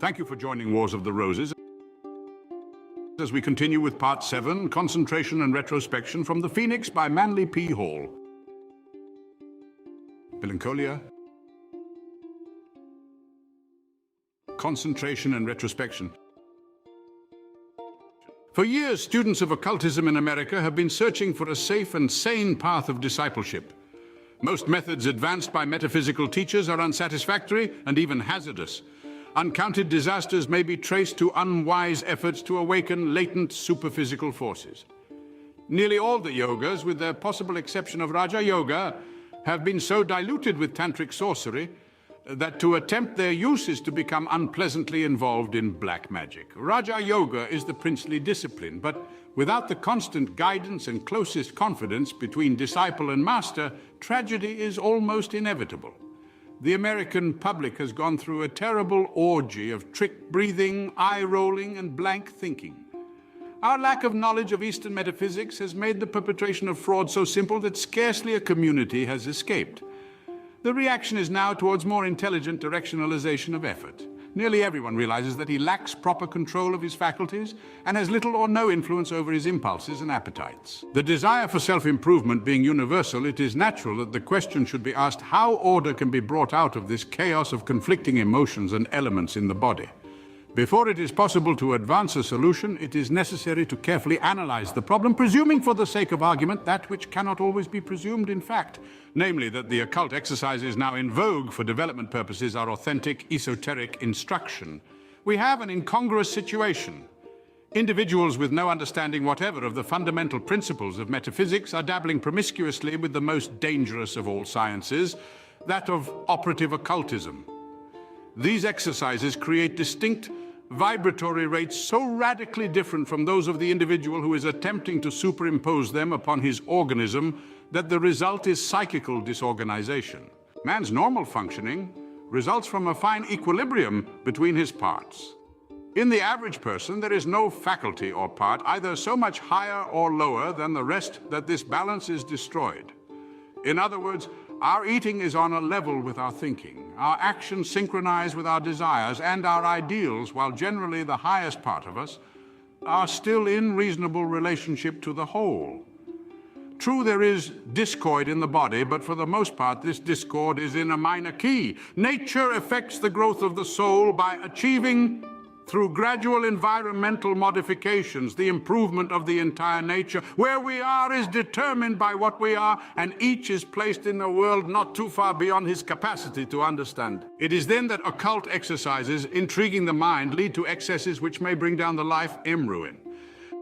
Thank you for joining Wars of the Roses as we continue with Part 7, Concentration and Retrospection from The Phoenix by Manly P. Hall. Melancholia, concentration and retrospection. For years, students of occultism in America have been searching for a safe and sane path of discipleship. Most methods advanced by metaphysical teachers are unsatisfactory and even hazardous. Uncounted disasters may be traced to unwise efforts to awaken latent superphysical forces. Nearly all the yogas, with the possible exception of Raja Yoga, have been so diluted with tantric sorcery that to attempt their use is to become unpleasantly involved in black magic. Raja Yoga is the princely discipline, but without the constant guidance and closest confidence between disciple and master, tragedy is almost inevitable. The American public has gone through a terrible orgy of trick breathing, eye-rolling, and blank thinking. Our lack of knowledge of Eastern metaphysics has made the perpetration of fraud so simple that scarcely a community has escaped. The reaction is now towards more intelligent directionalization of effort. Nearly everyone realizes that he lacks proper control of his faculties and has little or no influence over his impulses and appetites. The desire for self-improvement being universal, it is natural that the question should be asked how order can be brought out of this chaos of conflicting emotions and elements in the body. Before it is possible to advance a solution, it is necessary to carefully analyze the problem, presuming for the sake of argument that which cannot always be presumed in fact, namely that the occult exercises now in vogue for development purposes are authentic, esoteric instruction. We have an incongruous situation. Individuals with no understanding whatever of the fundamental principles of metaphysics are dabbling promiscuously with the most dangerous of all sciences, that of operative occultism. These exercises create distinct vibratory rates so radically different from those of the individual who is attempting to superimpose them upon his organism that the result is psychical disorganization. Man's normal functioning results from a fine equilibrium between his parts. In the average person, there is no faculty or part either so much higher or lower than the rest that this balance is destroyed. In other words, our eating is on a level with our thinking, our actions synchronize with our desires and our ideals, while generally the highest part of us are still in reasonable relationship to the whole. True, there is discord in the body, but for the most part this discord is in a minor key. Nature affects the growth of the soul by achieving, through gradual environmental modifications, the improvement of the entire nature. Where we are is determined by what we are, and each is placed in a world not too far beyond his capacity to understand. It is then that occult exercises, intriguing the mind, lead to excesses which may bring down the life in ruin.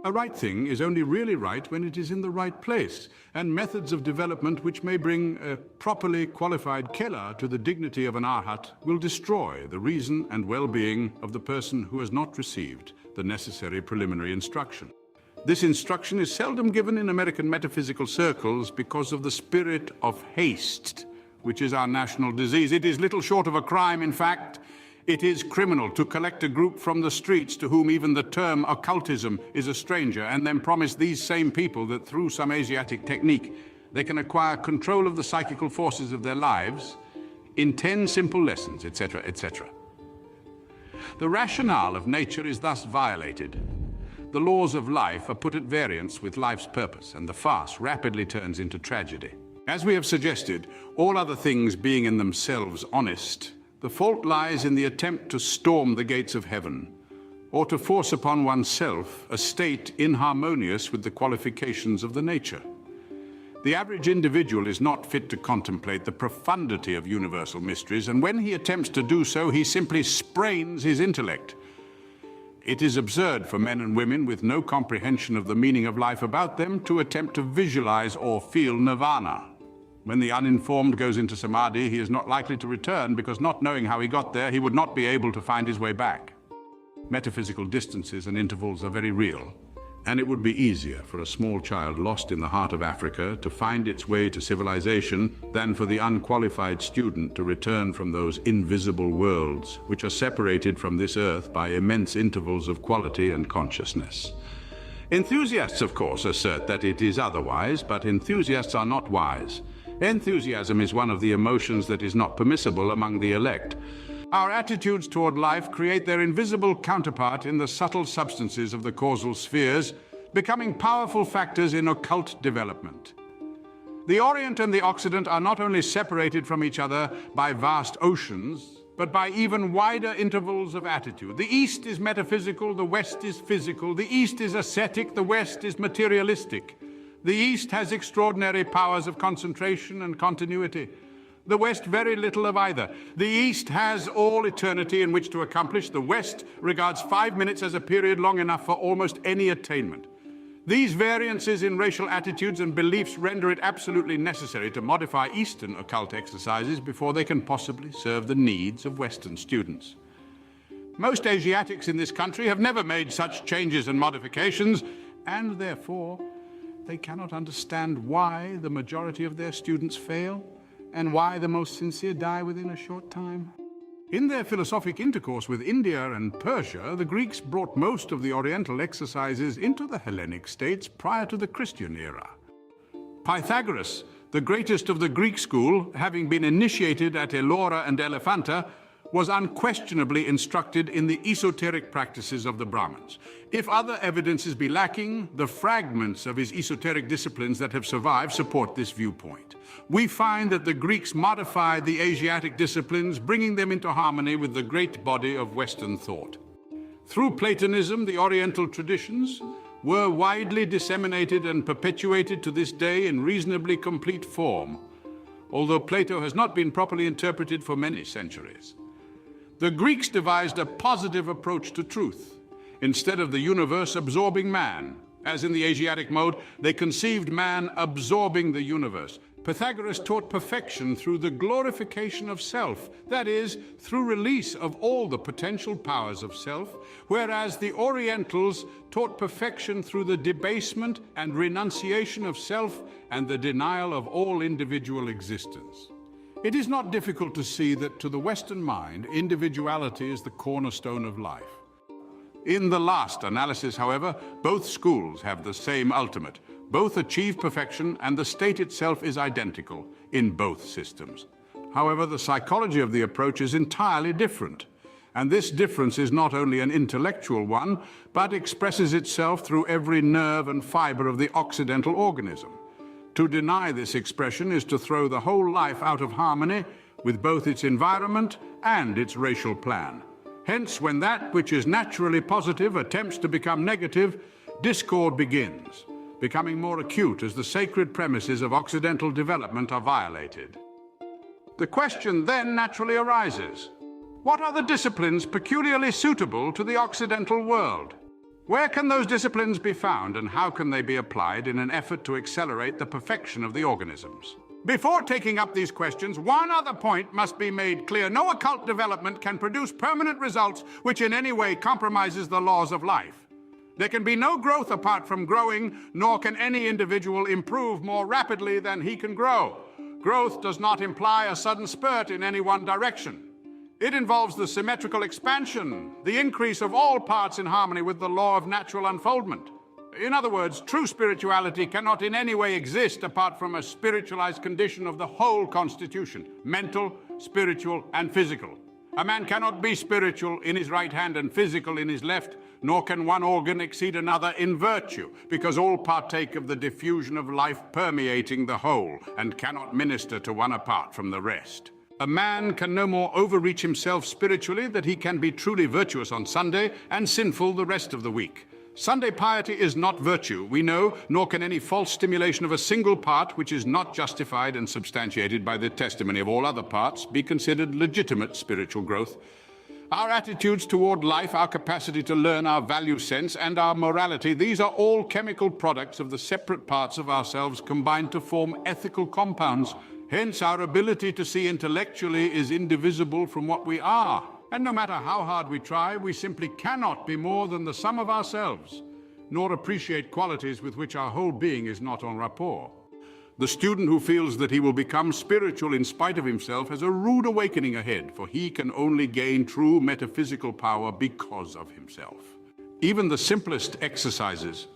A right thing is only really right when it is in the right place, and methods of development which may bring a properly qualified killer to the dignity of an arhat will destroy the reason and well-being of the person who has not received the necessary preliminary instruction. This instruction is seldom given in American metaphysical circles because of the spirit of haste, which is our national disease. It is little short of a crime, in fact. It is criminal to collect a group from the streets to whom even the term occultism is a stranger, and then promise these same people that through some Asiatic technique they can acquire control of the psychical forces of their lives in 10 simple lessons, etc., etc. The rationale of nature is thus violated. The laws of life are put at variance with life's purpose, and the farce rapidly turns into tragedy. As we have suggested, all other things being in themselves honest, the fault lies in the attempt to storm the gates of heaven, or to force upon oneself a state inharmonious with the qualifications of the nature. The average individual is not fit to contemplate the profundity of universal mysteries, and when he attempts to do so, he simply sprains his intellect. It is absurd for men and women with no comprehension of the meaning of life about them to attempt to visualize or feel nirvana. When the uninformed goes into samadhi, he is not likely to return because, not knowing how he got there, he would not be able to find his way back. Metaphysical distances and intervals are very real, and it would be easier for a small child lost in the heart of Africa to find its way to civilization than for the unqualified student to return from those invisible worlds which are separated from this earth by immense intervals of quality and consciousness. Enthusiasts, of course, assert that it is otherwise, but enthusiasts are not wise. Enthusiasm is one of the emotions that is not permissible among the elect. Our attitudes toward life create their invisible counterpart in the subtle substances of the causal spheres, becoming powerful factors in occult development. The Orient and the Occident are not only separated from each other by vast oceans, but by even wider intervals of attitude. The East is metaphysical, the West is physical. The East is ascetic, the West is materialistic. The East has extraordinary powers of concentration and continuity. The West very little of either. The East has all eternity in which to accomplish. The West regards 5 minutes as a period long enough for almost any attainment. These variances in racial attitudes and beliefs render it absolutely necessary to modify Eastern occult exercises before they can possibly serve the needs of Western students. Most Asiatics in this country have never made such changes and modifications, and therefore they cannot understand why the majority of their students fail and why the most sincere die within a short time. In their philosophic intercourse with India and Persia, the Greeks brought most of the Oriental exercises into the Hellenic states prior to the Christian era. Pythagoras, the greatest of the Greek school, having been initiated at Ellora and Elephanta, was unquestionably instructed in the esoteric practices of the Brahmins. If other evidences be lacking, the fragments of his esoteric disciplines that have survived support this viewpoint. We find that the Greeks modified the Asiatic disciplines, bringing them into harmony with the great body of Western thought. Through Platonism, the Oriental traditions were widely disseminated and perpetuated to this day in reasonably complete form, although Plato has not been properly interpreted for many centuries. The Greeks devised a positive approach to truth. Instead of the universe absorbing man, as in the Asiatic mode, they conceived man absorbing the universe. Pythagoras taught perfection through the glorification of self, that is, through release of all the potential powers of self, whereas the Orientals taught perfection through the debasement and renunciation of self and the denial of all individual existence. It is not difficult to see that to the Western mind, individuality is the cornerstone of life. In the last analysis, however, both schools have the same ultimate. Both achieve perfection, and the state itself is identical in both systems. However, the psychology of the approach is entirely different. And this difference is not only an intellectual one, but expresses itself through every nerve and fiber of the Occidental organism. To deny this expression is to throw the whole life out of harmony with both its environment and its racial plan. Hence, when that which is naturally positive attempts to become negative, discord begins, becoming more acute as the sacred premises of Occidental development are violated. The question then naturally arises: what are the disciplines peculiarly suitable to the Occidental world? Where can those disciplines be found, and how can they be applied in an effort to accelerate the perfection of the organisms? Before taking up these questions, one other point must be made clear. No occult development can produce permanent results which in any way compromises the laws of life. There can be no growth apart from growing, nor can any individual improve more rapidly than he can grow. Growth does not imply a sudden spurt in any one direction. It involves the symmetrical expansion, the increase of all parts in harmony with the law of natural unfoldment. In other words, true spirituality cannot in any way exist apart from a spiritualized condition of the whole constitution, mental, spiritual, and physical. A man cannot be spiritual in his right hand and physical in his left, nor can one organ exceed another in virtue, because all partake of the diffusion of life permeating the whole, and cannot minister to one apart from the rest. A man can no more overreach himself spiritually than he can be truly virtuous on Sunday and sinful the rest of the week. Sunday piety is not virtue, we know, nor can any false stimulation of a single part which is not justified and substantiated by the testimony of all other parts be considered legitimate spiritual growth. Our attitudes toward life, our capacity to learn, our value sense, and our morality, these are all chemical products of the separate parts of ourselves combined to form ethical compounds. Hence, our ability to see intellectually is indivisible from what we are. And no matter how hard we try, we simply cannot be more than the sum of ourselves, nor appreciate qualities with which our whole being is not en rapport. The student who feels that he will become spiritual in spite of himself has a rude awakening ahead, for he can only gain true metaphysical power because of himself. Even the simplest exercises,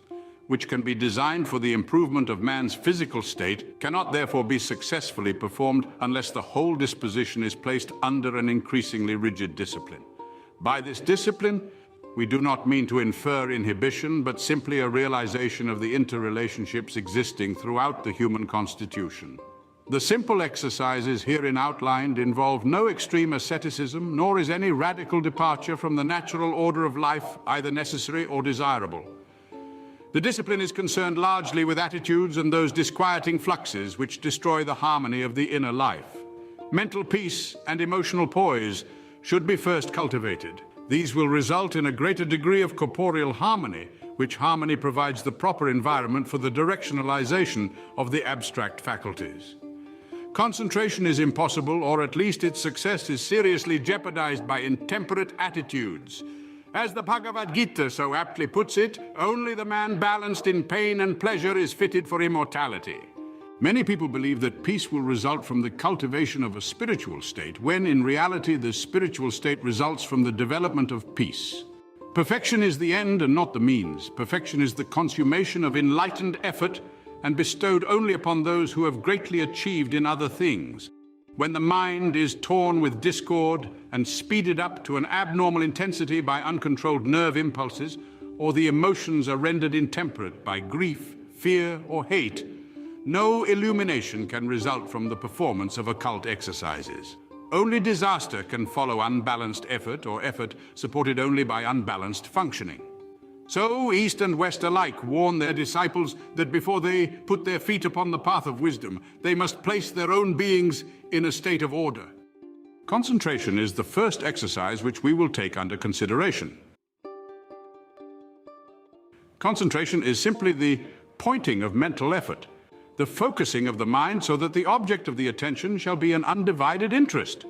which can be designed for the improvement of man's physical state, cannot therefore be successfully performed unless the whole disposition is placed under an increasingly rigid discipline. By this discipline, we do not mean to infer inhibition, but simply a realization of the interrelationships existing throughout the human constitution. The simple exercises herein outlined involve no extreme asceticism, nor is any radical departure from the natural order of life either necessary or desirable. The discipline is concerned largely with attitudes and those disquieting fluxes which destroy the harmony of the inner life. Mental peace and emotional poise should be first cultivated. These will result in a greater degree of corporeal harmony, which harmony provides the proper environment for the directionalization of the abstract faculties. Concentration is impossible, or at least its success is seriously jeopardized by intemperate attitudes. As the Bhagavad Gita so aptly puts it, only the man balanced in pain and pleasure is fitted for immortality. Many people believe that peace will result from the cultivation of a spiritual state, when in reality the spiritual state results from the development of peace. Perfection is the end and not the means. Perfection is the consummation of enlightened effort and bestowed only upon those who have greatly achieved in other things. When the mind is torn with discord and speeded up to an abnormal intensity by uncontrolled nerve impulses, or the emotions are rendered intemperate by grief, fear, or hate, no illumination can result from the performance of occult exercises. Only disaster can follow unbalanced effort, or effort supported only by unbalanced functioning. So East and West alike warn their disciples that before they put their feet upon the path of wisdom, they must place their own beings in a state of order. Concentration is the first exercise which we will take under consideration. Concentration is simply the pointing of mental effort, the focusing of the mind so that the object of the attention shall be an undivided interest.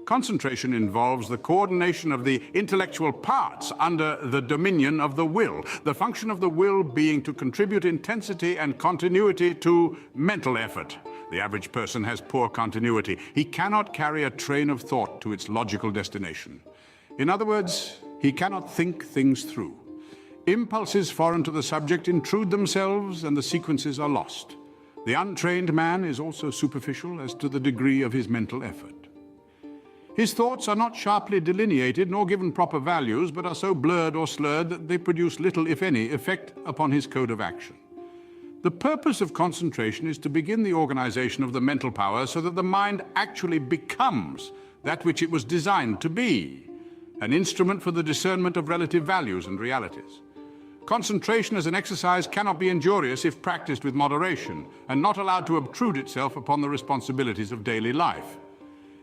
Concentration involves the coordination of the intellectual parts under the dominion of the will, the function of the will being to contribute intensity and continuity to mental effort. The average person has poor continuity. He cannot carry a train of thought to its logical destination. In other words, he cannot think things through. Impulses foreign to the subject intrude themselves and the sequences are lost. The untrained man is also superficial as to the degree of his mental effort. His thoughts are not sharply delineated nor given proper values, but are so blurred or slurred that they produce little, if any, effect upon his code of action. The purpose of concentration is to begin the organization of the mental power so that the mind actually becomes that which it was designed to be, an instrument for the discernment of relative values and realities. Concentration as an exercise cannot be injurious if practiced with moderation and not allowed to obtrude itself upon the responsibilities of daily life.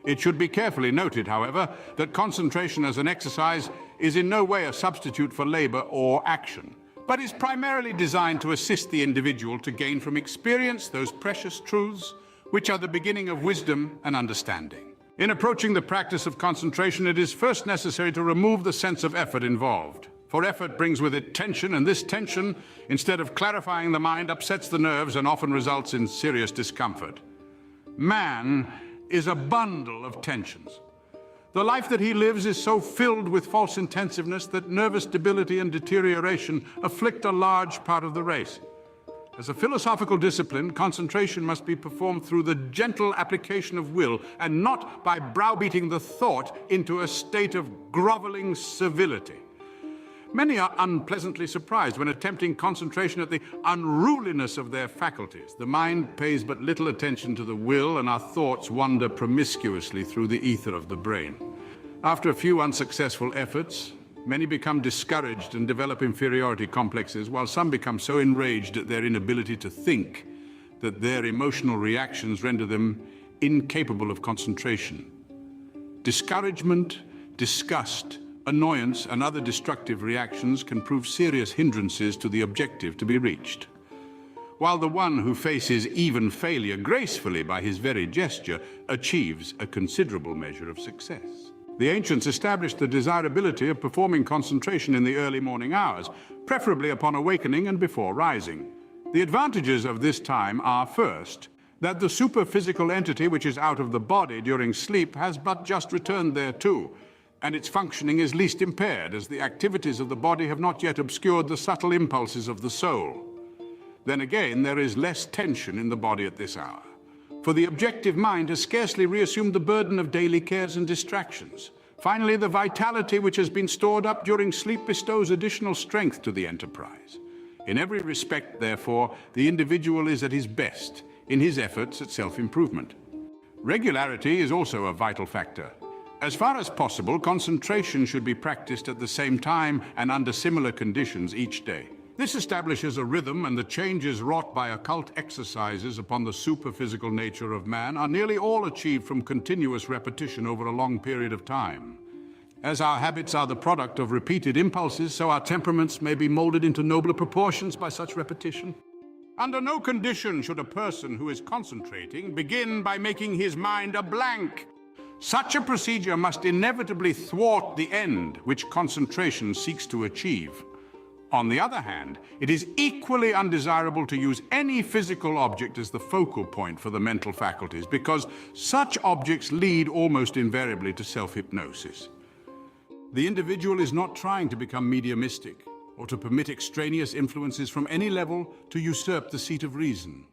It should be carefully noted, however, that concentration as an exercise is in no way a substitute for labor or action, but is primarily designed to assist the individual to gain from experience those precious truths which are the beginning of wisdom and understanding. In approaching the practice of concentration, it is first necessary to remove the sense of effort involved. For effort brings with it tension, and this tension, instead of clarifying the mind, upsets the nerves and often results in serious discomfort. Man is a bundle of tensions. The life that he lives is so filled with false intensiveness that nervous debility and deterioration afflict a large part of the race. As a philosophical discipline, concentration must be performed through the gentle application of will and not by browbeating the thought into a state of groveling servility. Many are unpleasantly surprised when attempting concentration at the unruliness of their faculties. The mind pays but little attention to the will, and our thoughts wander promiscuously through the ether of the brain. After a few unsuccessful efforts, many become discouraged and develop inferiority complexes, while some become so enraged at their inability to think that their emotional reactions render them incapable of concentration. Discouragement, disgust, annoyance, and other destructive reactions can prove serious hindrances to the objective to be reached. While the one who faces even failure gracefully by his very gesture achieves a considerable measure of success. The ancients established the desirability of performing concentration in the early morning hours, preferably upon awakening and before rising. The advantages of this time are, first, that the superphysical entity which is out of the body during sleep has but just returned thereto, and its functioning is least impaired, as the activities of the body have not yet obscured the subtle impulses of the soul. Then again, there is less tension in the body at this hour. For the objective mind has scarcely reassumed the burden of daily cares and distractions. Finally, the vitality which has been stored up during sleep bestows additional strength to the enterprise. In every respect, therefore, the individual is at his best in his efforts at self-improvement. Regularity is also a vital factor. As far as possible, concentration should be practiced at the same time and under similar conditions each day. This establishes a rhythm, and the changes wrought by occult exercises upon the superphysical nature of man are nearly all achieved from continuous repetition over a long period of time. As our habits are the product of repeated impulses, so our temperaments may be molded into nobler proportions by such repetition. Under no condition should a person who is concentrating begin by making his mind a blank. Such a procedure must inevitably thwart the end which concentration seeks to achieve. On the other hand, it is equally undesirable to use any physical object as the focal point for the mental faculties, because such objects lead almost invariably to self-hypnosis. The individual is not trying to become mediumistic or to permit extraneous influences from any level to usurp the seat of reason.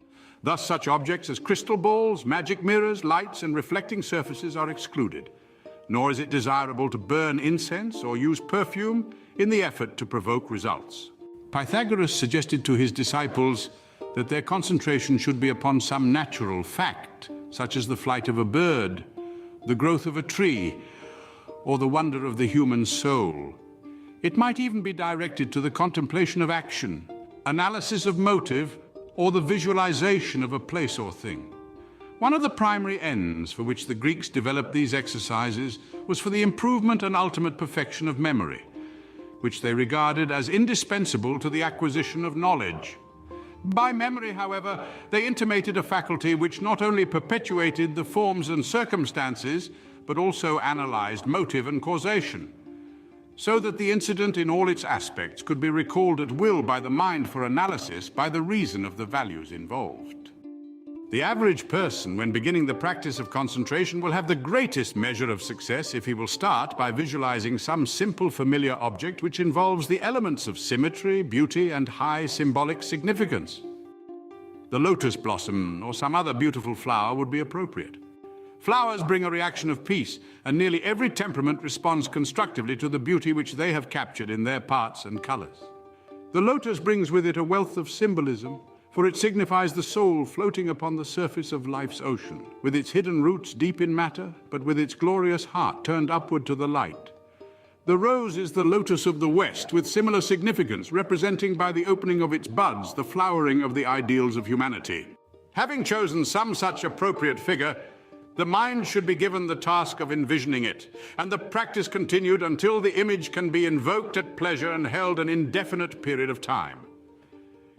Thus, such objects as crystal balls, magic mirrors, lights, and reflecting surfaces are excluded. Nor is it desirable to burn incense or use perfume in the effort to provoke results. Pythagoras suggested to his disciples that their concentration should be upon some natural fact, such as the flight of a bird, the growth of a tree, or the wonder of the human soul. It might even be directed to the contemplation of action, analysis of motive, or the visualization of a place or thing. One of the primary ends for which the Greeks developed these exercises was for the improvement and ultimate perfection of memory, which they regarded as indispensable to the acquisition of knowledge. By memory, however, they intimated a faculty which not only perpetuated the forms and circumstances, but also analyzed motive and causation, so that the incident in all its aspects could be recalled at will by the mind for analysis by the reason of the values involved. The average person, when beginning the practice of concentration, will have the greatest measure of success if he will start by visualizing some simple familiar object which involves the elements of symmetry, beauty, and high symbolic significance. The lotus blossom or some other beautiful flower would be appropriate. Flowers bring a reaction of peace, and nearly every temperament responds constructively to the beauty which they have captured in their parts and colors. The lotus brings with it a wealth of symbolism, for it signifies the soul floating upon the surface of life's ocean, with its hidden roots deep in matter, but with its glorious heart turned upward to the light. The rose is the lotus of the West, with similar significance, representing by the opening of its buds the flowering of the ideals of humanity. Having chosen some such appropriate figure, the mind should be given the task of envisioning it, and the practice continued until the image can be invoked at pleasure and held an indefinite period of time.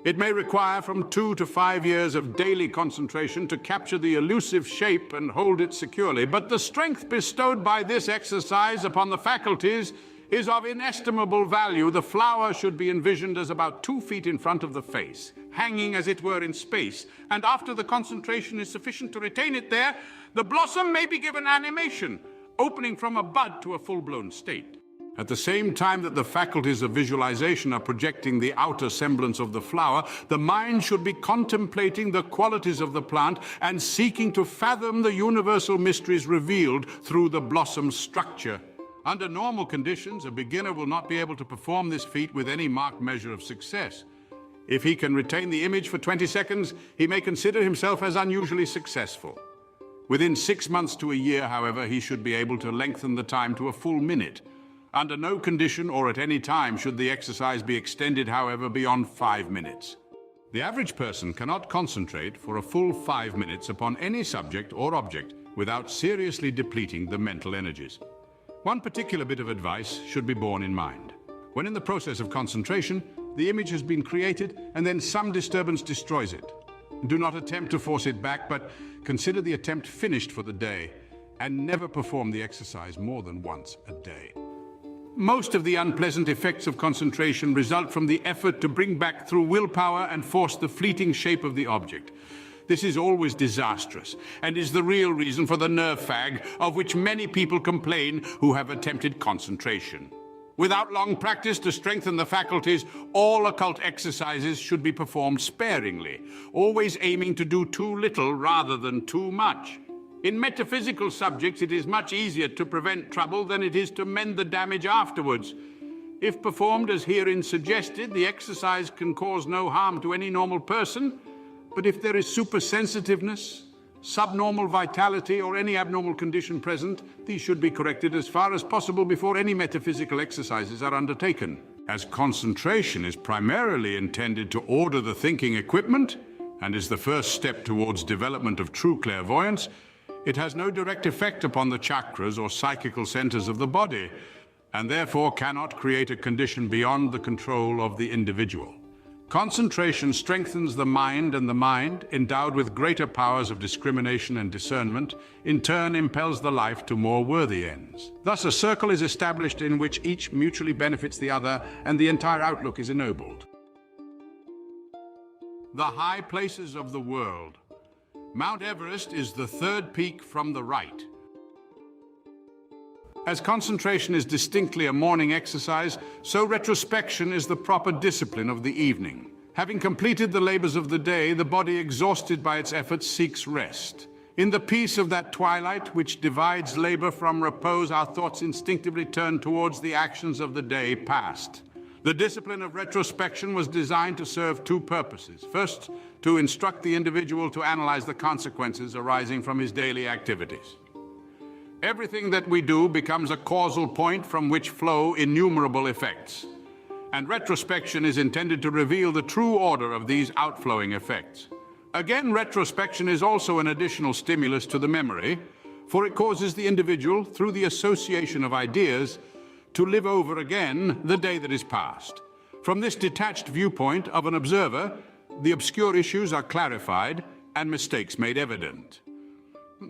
It may require from 2 to 5 years of daily concentration to capture the elusive shape and hold it securely, but the strength bestowed by this exercise upon the faculties is of inestimable value. The flower should be envisioned as about 2 feet in front of the face, hanging as it were in space, and after the concentration is sufficient to retain it there, the blossom may be given animation, opening from a bud to a full-blown state. At the same time that the faculties of visualization are projecting the outer semblance of the flower, the mind should be contemplating the qualities of the plant and seeking to fathom the universal mysteries revealed through the blossom's structure. Under normal conditions, a beginner will not be able to perform this feat with any marked measure of success. If he can retain the image for 20 seconds, he may consider himself as unusually successful. Within 6 months to a year, however, he should be able to lengthen the time to a full minute. Under no condition or at any time should the exercise be extended, however, beyond 5 minutes. The average person cannot concentrate for a full 5 minutes upon any subject or object without seriously depleting the mental energies. One particular bit of advice should be borne in mind. When in the process of concentration, the image has been created and then some disturbance destroys it. Do not attempt to force it back, but consider the attempt finished for the day and never perform the exercise more than once a day. Most of the unpleasant effects of concentration result from the effort to bring back through willpower and force the fleeting shape of the object. This is always disastrous and is the real reason for the nerve fag of which many people complain who have attempted concentration. Without long practice to strengthen the faculties, all occult exercises should be performed sparingly, always aiming to do too little rather than too much. In metaphysical subjects, it is much easier to prevent trouble than it is to mend the damage afterwards. If performed as herein suggested, the exercise can cause no harm to any normal person, but if there is supersensitiveness, subnormal vitality, or any abnormal condition present, these should be corrected as far as possible before any metaphysical exercises are undertaken. As concentration is primarily intended to order the thinking equipment and is the first step towards development of true clairvoyance, it has no direct effect upon the chakras or psychical centers of the body, and therefore cannot create a condition beyond the control of the individual. Concentration strengthens the mind, and the mind, endowed with greater powers of discrimination and discernment, in turn impels the life to more worthy ends. Thus, a circle is established in which each mutually benefits the other, and the entire outlook is ennobled. The high places of the world. Mount Everest is the third peak from the right. As concentration is distinctly a morning exercise, so retrospection is the proper discipline of the evening. Having completed the labors of the day, the body, exhausted by its efforts, seeks rest. In the peace of that twilight which divides labor from repose, our thoughts instinctively turn towards the actions of the day past. The discipline of retrospection was designed to serve two purposes. First, to instruct the individual to analyze the consequences arising from his daily activities. Everything that we do becomes a causal point from which flow innumerable effects. And retrospection is intended to reveal the true order of these outflowing effects. Again, retrospection is also an additional stimulus to the memory, for it causes the individual, through the association of ideas, to live over again the day that is past. From this detached viewpoint of an observer, the obscure issues are clarified and mistakes made evident.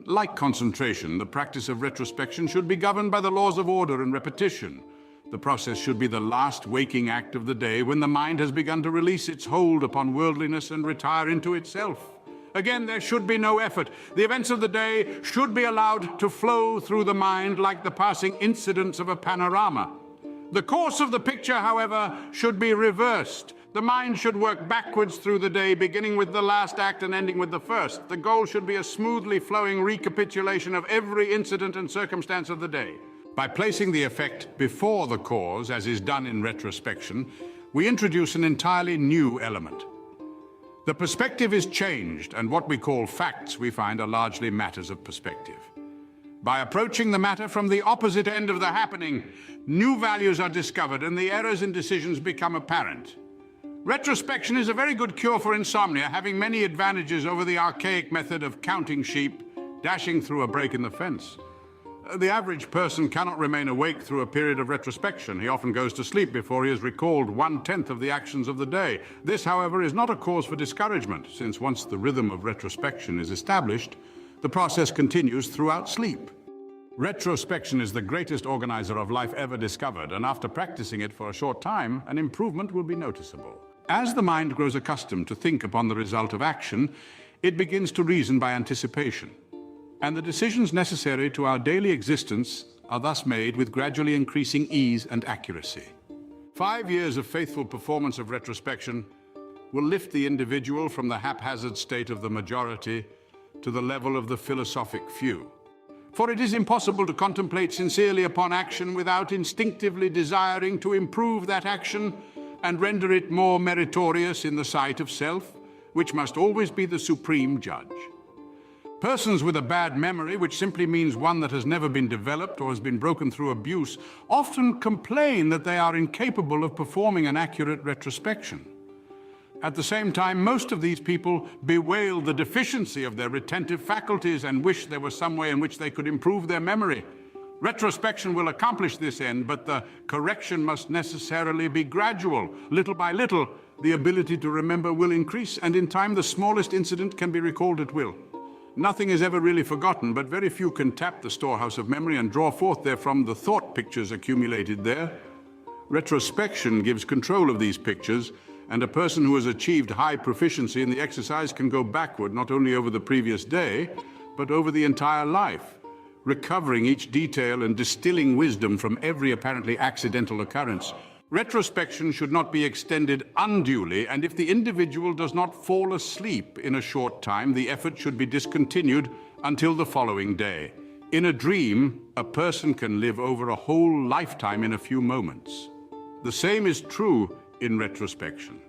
Like concentration, the practice of retrospection should be governed by the laws of order and repetition. The process should be the last waking act of the day, when the mind has begun to release its hold upon worldliness and retire into itself. Again, there should be no effort. The events of the day should be allowed to flow through the mind like the passing incidents of a panorama. The course of the picture, however, should be reversed. The mind should work backwards through the day, beginning with the last act and ending with the first. The goal should be a smoothly flowing recapitulation of every incident and circumstance of the day. By placing the effect before the cause, as is done in retrospection, we introduce an entirely new element. The perspective is changed, and what we call facts, we find, are largely matters of perspective. By approaching the matter from the opposite end of the happening, new values are discovered and the errors in decisions become apparent. Retrospection is a very good cure for insomnia, having many advantages over the archaic method of counting sheep, dashing through a break in the fence. The average person cannot remain awake through a period of retrospection. He often goes to sleep before he has recalled 1/10 of the actions of the day. This, however, is not a cause for discouragement, since once the rhythm of retrospection is established, the process continues throughout sleep. Retrospection is the greatest organizer of life ever discovered, and after practicing it for a short time, an improvement will be noticeable. As the mind grows accustomed to think upon the result of action, it begins to reason by anticipation, and the decisions necessary to our daily existence are thus made with gradually increasing ease and accuracy. 5 years of faithful performance of retrospection will lift the individual from the haphazard state of the majority to the level of the philosophic few. For it is impossible to contemplate sincerely upon action without instinctively desiring to improve that action and render it more meritorious in the sight of self, which must always be the supreme judge. Persons with a bad memory, which simply means one that has never been developed or has been broken through abuse, often complain that they are incapable of performing an accurate retrospection. At the same time, most of these people bewail the deficiency of their retentive faculties and wish there was some way in which they could improve their memory. Retrospection will accomplish this end, but the correction must necessarily be gradual. Little by little, the ability to remember will increase, and in time the smallest incident can be recalled at will. Nothing is ever really forgotten, but very few can tap the storehouse of memory and draw forth therefrom the thought pictures accumulated there. Retrospection gives control of these pictures, and a person who has achieved high proficiency in the exercise can go backward not only over the previous day, but over the entire life. recovering each detail and distilling wisdom from every apparently accidental occurrence. Retrospection should not be extended unduly, and if the individual does not fall asleep in a short time, the effort should be discontinued until the following day. In a dream, a person can live over a whole lifetime in a few moments. The same is true in retrospection.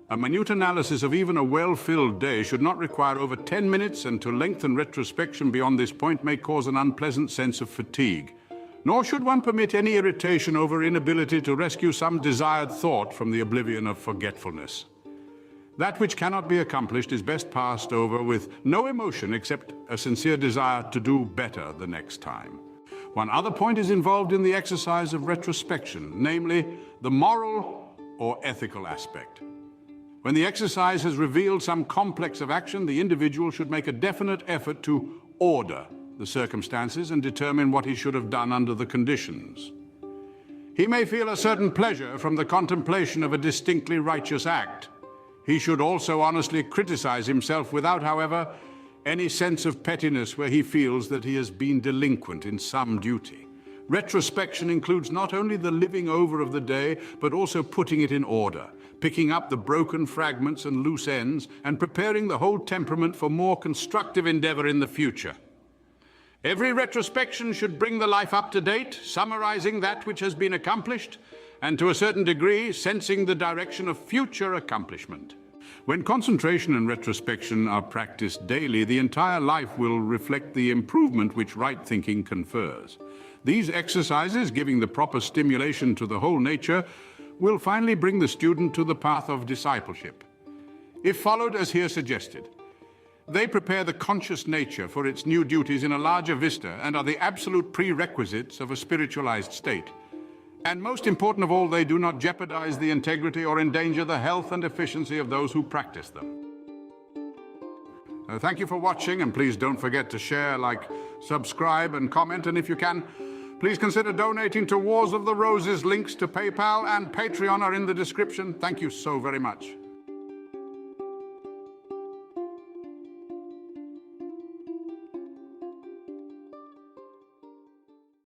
A minute analysis of even a well-filled day should not require over 10 minutes, and to lengthen retrospection beyond this point may cause an unpleasant sense of fatigue. Nor should one permit any irritation over inability to rescue some desired thought from the oblivion of forgetfulness. That which cannot be accomplished is best passed over with no emotion except a sincere desire to do better the next time. One other point is involved in the exercise of retrospection, namely the moral or ethical aspect. When the exercise has revealed some complex of action, the individual should make a definite effort to order the circumstances and determine what he should have done under the conditions. He may feel a certain pleasure from the contemplation of a distinctly righteous act. He should also honestly criticize himself without, however, any sense of pettiness where he feels that he has been delinquent in some duty. Retrospection includes not only the living over of the day, but also putting it in order, picking up the broken fragments and loose ends, and preparing the whole temperament for more constructive endeavor in the future. Every retrospection should bring the life up to date, summarizing that which has been accomplished, and to a certain degree, sensing the direction of future accomplishment. When concentration and retrospection are practiced daily, the entire life will reflect the improvement which right thinking confers. These exercises, giving the proper stimulation to the whole nature, will finally bring the student to the path of discipleship. If followed as here suggested, they prepare the conscious nature for its new duties in a larger vista and are the absolute prerequisites of a spiritualized state. And most important of all, they do not jeopardize the integrity or endanger the health and efficiency of those who practice them. Thank you for watching, and please don't forget to share, like, subscribe, and comment. And if you can, please consider donating to Wars of the Roses. Links to PayPal and Patreon are in the description. Thank you so very much.